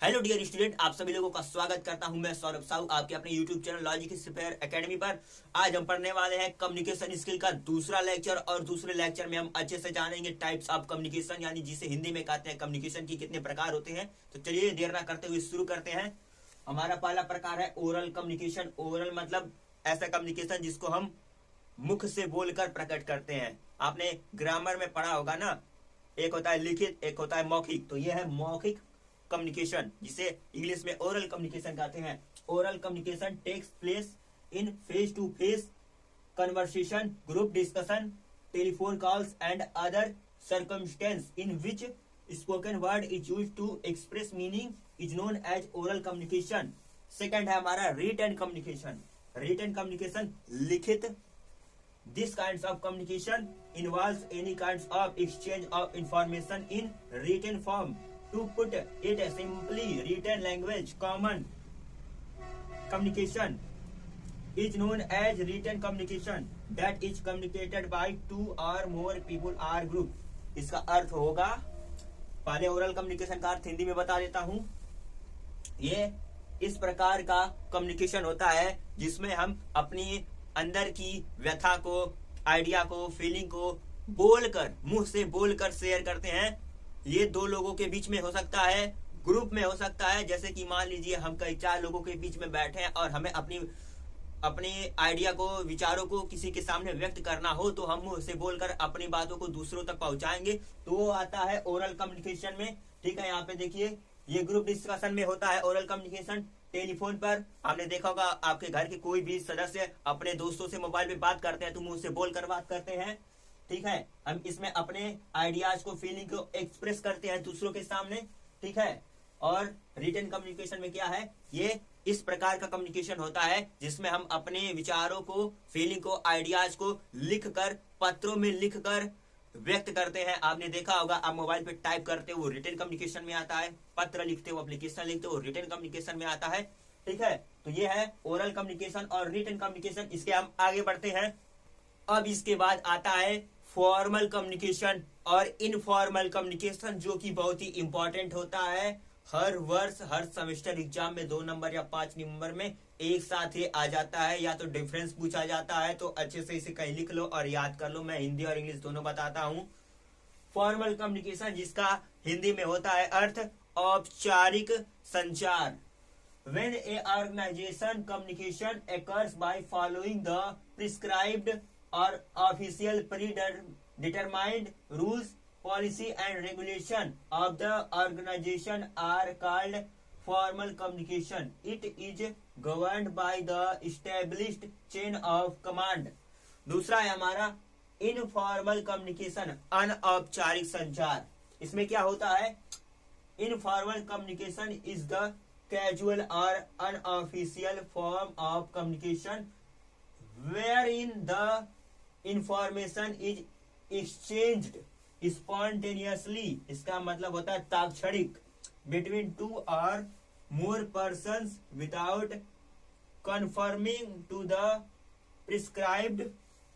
Hello dear student, आप सभी लोगों का स्वागत करता हूं मैं सौरभ साहू आपके अपने YouTube channel logic sphere academy पर। आज हम पढ़ने वाले हैं कम्युनिकेशन स्किल का दूसरा लेक्चर और दूसरे लेक्चर में हम अच्छे से जानेंगे टाइप्स ऑफ कम्युनिकेशन, यानी जिसे हिंदी में कहते हैं कम्युनिकेशन की कितने प्रकार होते हैं। तो चलिए देर ना करते हुए शुरू करते हैं। हमारा पहला प्रकार है ओरल कम्युनिकेशन। ओरल मतलब ऐसा कम्युनिकेशन जिसको हम मुख से बोलकर प्रकट करते हैं। आपने ग्रामर में पढ़ा होगा ना, एक होता है लिखित, एक होता है मौखिक। तो यह है मौखिक कम्युनिकेशन, जिसे इंग्लिश में ओरल कम्युनिकेशन कहते हैं। Oral communication takes place in face to face conversation, group discussion, telephone calls and other circumstance in which spoken word is used to express meaning is known as oral communication. Second है हमारा written communication. Written communication लिखित। This kinds of communication involves any kinds of exchange of information in written form. To put it simply, written language common communication is known as written communication that is communicated by two or more people or group. इसका अर्थ होगा, पहले oral communication का अर्थ हिंदी में बता देता हूँ। ये इस प्रकार का कम्युनिकेशन होता है जिसमें हम अपनी अंदर की व्यथा को, आइडिया को, फीलिंग को बोलकर, मुंह से बोलकर शेयर करते हैं। ये दो लोगों के बीच में हो सकता है, ग्रुप में हो सकता है। जैसे कि मान लीजिए हम कई चार लोगों के बीच में बैठे हैं और हमें अपनी आइडिया को, विचारों को किसी के सामने व्यक्त करना हो, तो हम मुंह से बोलकर अपनी बातों को दूसरों तक पहुंचाएंगे। तो वो आता है ओरल कम्युनिकेशन में। ठीक है, यहाँ पे देखिए, ये ग्रुप डिस्कशन में होता है ओरल कम्युनिकेशन। टेलीफोन पर आपने देखा होगा, आपके घर के कोई भी सदस्य अपने दोस्तों से मोबाइल पे बात करते हैं तो मुंह से बोलकर बात करते हैं। ठीक है, हम इसमें अपने आइडियाज को, फीलिंग को एक्सप्रेस करते हैं दूसरों के सामने। ठीक है, और रिटन कम्युनिकेशन में क्या है, ये इस प्रकार का कम्युनिकेशन होता है जिसमें हम अपने विचारों को, फीलिंग को, आइडियाज को लिखकर, पत्रों में लिखकर व्यक्त करते हैं। आपने देखा होगा, आप मोबाइल पे टाइप करते हो वो रिटन कम्युनिकेशन में आता है, पत्र लिखते हो, एप्लीकेशन लिखते हो, रिटन कम्युनिकेशन में आता है। ठीक है, तो ये है ओरल कम्युनिकेशन और रिटन कम्युनिकेशन। इसके हम आगे बढ़ते हैं। अब इसके बाद आता है फॉर्मल कम्युनिकेशन और इनफॉर्मल कम्युनिकेशन, जो कि बहुत ही इंपॉर्टेंट होता है। हर वर्ष, हर सेमेस्टर एग्जाम में 2 नंबर या 5 नंबर में एक साथ ही आ जाता है, या तो डिफरेंस पूछा जाता है। तो अच्छे से इसे कहीं लिख लो और याद कर लो। मैं हिंदी और इंग्लिश दोनों बताता हूँ। फॉर्मल कम्युनिकेशन, जिसका हिंदी में होता है अर्थ औपचारिक संचार। When a organization communication occurs by following the prescribed or official predetermined rules, policy and regulation of the organization are called formal communication. It is governed by the established chain of command. दूसरा है हमारा informal communication, अनौपचारिक संचार। इसमें क्या होता है, informal communication is the casual or unofficial form of communication wherein the information is exchanged spontaneously. इसका मतलब होता है तात्क्षणिक, between 2 or more persons without conforming to the prescribed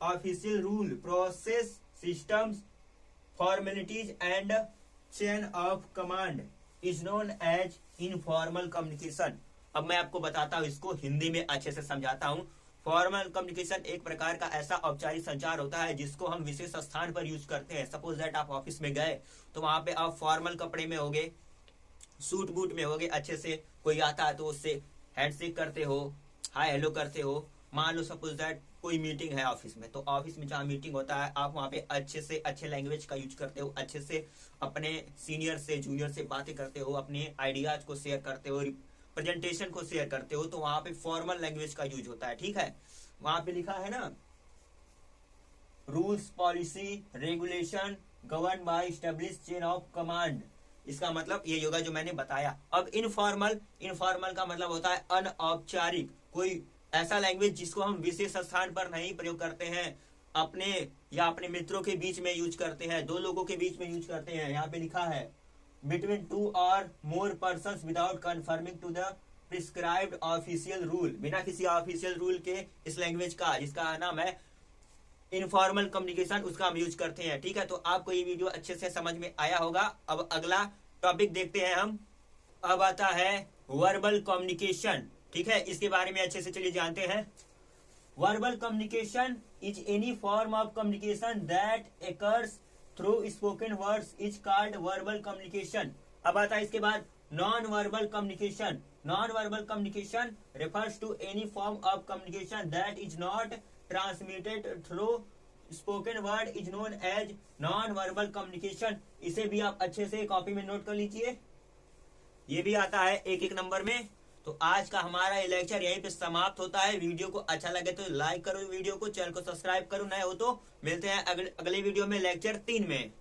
official rule, process, systems, formalities and chain of command is known as informal communication. अब मैं आपको बताता हूँ, इसको हिंदी में अच्छे से समझाता हूँ। फॉर्मल कम्युनिकेशन एक प्रकार का ऐसा औपचारिक संचार होता है जिसको हम विशेष स्थान पर यूज करते हैं। सपोज दैट आप ऑफिस में गए तो वहां पे आप फॉर्मल कपड़े में होगे, सूट बूट में होगे, अच्छे से कोई आता है तो उससे हैंडशेक करते हो, हाय हेलो करते हो। मान लो सपोज दैट कोई मीटिंग है ऑफिस में, तो ऑफिस में जहाँ मीटिंग होता है आप वहाँ पे अच्छे से अच्छे लैंग्वेज का यूज करते हो, अच्छे से अपने सीनियर से, जूनियर से बातें करते हो, अपने आइडियाज को शेयर करते हो, प्रेजेंटेशन को शेयर करते हो। तो वहाँ पे फॉर्मल लैंग्वेज का यूज होता है। ठीक है, वहाँ पे लिखा है ना, rules, policy, regulation govern by established chain of command. इसका मतलब ये होगा जो मैंने बताया। अब इनफॉर्मल, इनफॉर्मल का मतलब होता है अनौपचारिक, कोई ऐसा लैंग्वेज जिसको हम विशेष स्थान पर नहीं प्रयोग करते हैं, अपने या अपने मित्रों के बीच में यूज करते हैं, 2 लोगों के बीच में यूज करते हैं। यहाँ पे लिखा है बिटवीन 2 और more persons without confirming to the prescribed official rule, बिना किसी ऑफिशियल रूल के इस लैंग्वेज का, जिसका नाम है इनफॉर्मल कम्युनिकेशन, उसका हम यूज करते हैं। ठीक है, तो आपको ये वीडियो अच्छे से समझ में आया होगा। अब अगला टॉपिक देखते हैं हम। अब आता है वर्बल कम्युनिकेशन। ठीक है, इसके बारे में अच्छे से चलिए जानते हैं। Verbal communication is any form of communication that acres through spoken words is called verbal communication. अब आता है इसके बाद non verbal communication. Non verbal communication refers to any form of communication that is not transmitted through spoken word is known as non-verbal communication। इसे भी आप अच्छे से कॉपी में नोट कर लीजिए, ये भी आता है एक एक नंबर में। तो आज का हमारा ये लेक्चर यहीं पे समाप्त होता है। वीडियो को अच्छा लगे तो लाइक करो वीडियो को, चैनल को सब्सक्राइब करो, नए हो तो मिलते हैं अगले वीडियो में लेक्चर 3 में।